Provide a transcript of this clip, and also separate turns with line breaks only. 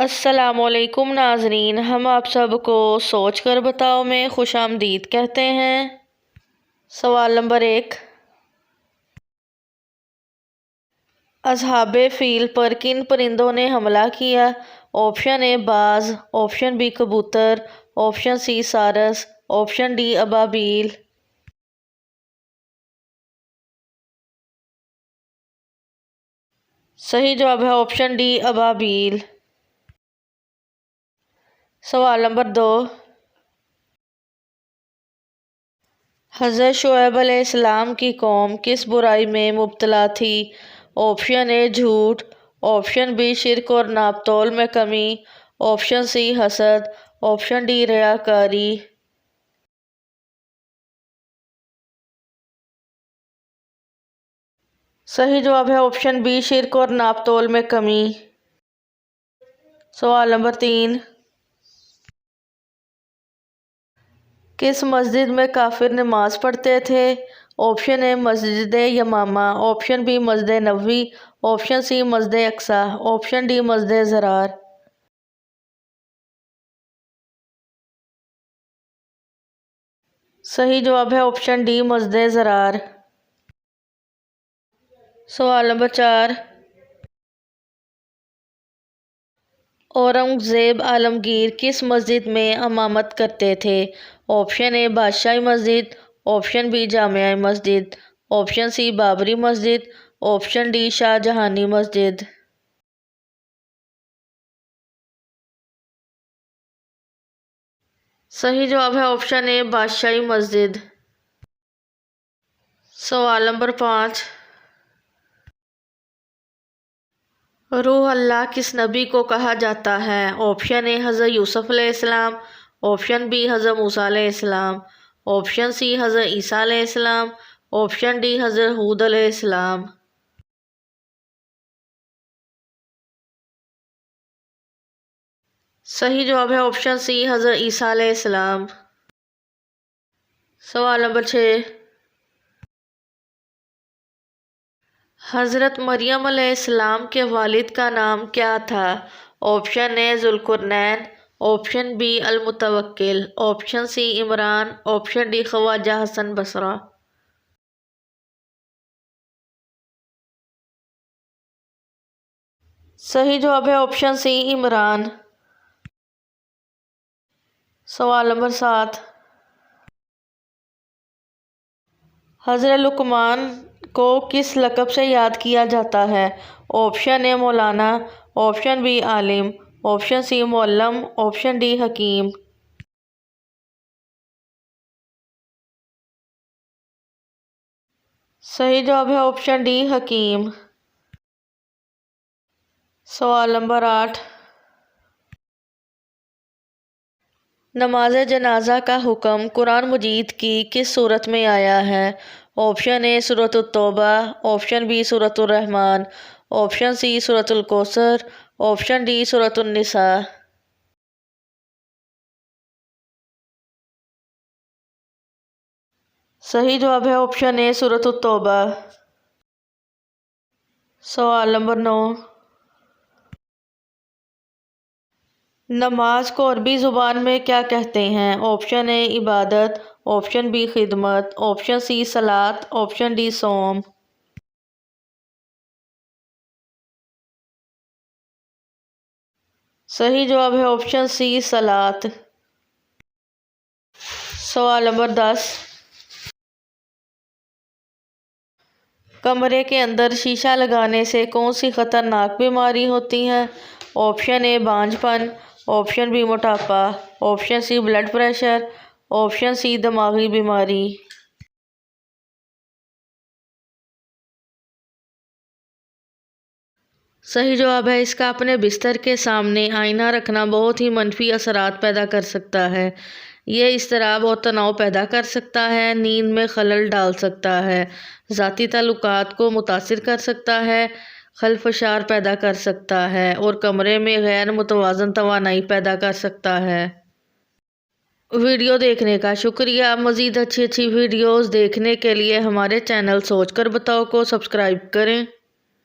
السلام علیکم ناظرین، ہم آپ سب کو سوچ کر بتاؤ میں خوش آمدید کہتے ہیں۔ سوال نمبر 1، اصحاب فیل پر کن پرندوں نے حملہ کیا؟ آپشن اے باز، آپشن بی کبوتر، آپشن سی سارس، آپشن ڈی ابابیل۔ صحیح جواب ہے آپشن ڈی ابابیل۔ سوال نمبر 2، حضرت شعیب علیہ السلام کی قوم کس برائی میں مبتلا تھی؟ آپشن اے جھوٹ، آپشن بی شرک اور ناپ تول میں کمی، آپشن سی حسد، آپشن ڈی ریاکاری۔ صحیح جواب ہے آپشن بی شرک اور ناپ تول میں کمی۔ سوال نمبر 3، کس مسجد میں کافر نماز پڑھتے تھے؟ آپشن اے مسجد یمامہ، option B Masjid Nabawi, option C مسجد اقصی، آپشن ڈی مسجد ضرار۔ صحیح جواب ہے آپشن ڈی مسجد ضرار۔ سوال نمبر 4، اورنگزیب عالمگیر کس مسجد میں امامت کرتے تھے؟ آپشن اے بادشاہی مسجد، آپشن بی جامعہ مسجد، آپشن سی بابری مسجد، آپشن ڈی شاہ جہانی مسجد۔ صحیح جواب ہے آپشن اے بادشاہی مسجد۔ سوال نمبر 5، روح اللہ کس نبی کو کہا جاتا ہے؟ آپشن اے حضرت یوسف علیہ السلام، آپشن بی حضرت موسیٰ علیہ السلام، آپشن سی حضرت عیسیٰ علیہ السلام، آپشن ڈی حضرت ہود علیہ السلام۔ صحیح جواب ہے آپشن سی حضرت عیسیٰ علیہ السلام۔ سوال نمبر 6، حضرت مریم علیہ السلام کے والد کا نام کیا تھا؟ آپشن اے ذوالقرنین، آپشن بی المتوکل، آپشن سی عمران، آپشن ڈی خواجہ حسن بصری۔ صحیح جواب ہے آپشن سی عمران۔ سوال نمبر 7، حضرت لقمان کو کس لقب سے یاد کیا جاتا ہے؟ آپشن اے مولانا، آپشن بی عالم، آپشن سی معلم، آپشن ڈی حکیم۔ صحیح جواب ہے آپشن ڈی حکیم۔ سوال نمبر 8، نماز جنازہ کا حکم قرآن مجید کی کس سورت میں آیا ہے؟ آپشن اے سورۃ التوبہ، آپشن بی سورۃ الرحمن، آپشن سی سورۃ الکوثر، آپشن ڈی سورۃ النساء۔ صحیح جواب ہے آپشن اے سورۃ التوبہ۔ سوال نمبر 9، نماز کو عربی زبان میں کیا کہتے ہیں؟ آپشن اے عبادت، آپشن بی خدمت، آپشن سی صلاۃ، آپشن ڈی صوم۔ صحیح جواب ہے آپشن سی صلاۃ۔ سوال نمبر 10، کمرے کے اندر شیشہ لگانے سے کون سی خطرناک بیماری ہوتی ہے؟ آپشن اے بانجھ پن، آپشن بی موٹاپا، option C blood pressure, option C دماغی بیماری۔ صحیح جواب ہے اس کا اپنے بستر کے سامنے آئینہ رکھنا بہت ہی منفی اثرات پیدا کر سکتا ہے۔ یہ اضطراب اور تناؤ پیدا کر سکتا ہے، نیند میں خلل ڈال سکتا ہے، ذاتی تعلقات کو متاثر کر سکتا ہے، خلفشار پیدا کر سکتا ہے اور کمرے میں غیر متوازن توانائی پیدا کر سکتا ہے۔ ویڈیو دیکھنے کا شکریہ۔ مزید اچھی ویڈیوز دیکھنے کے لیے ہمارے چینل سوچ کر بتاؤ کو سبسکرائب کریں۔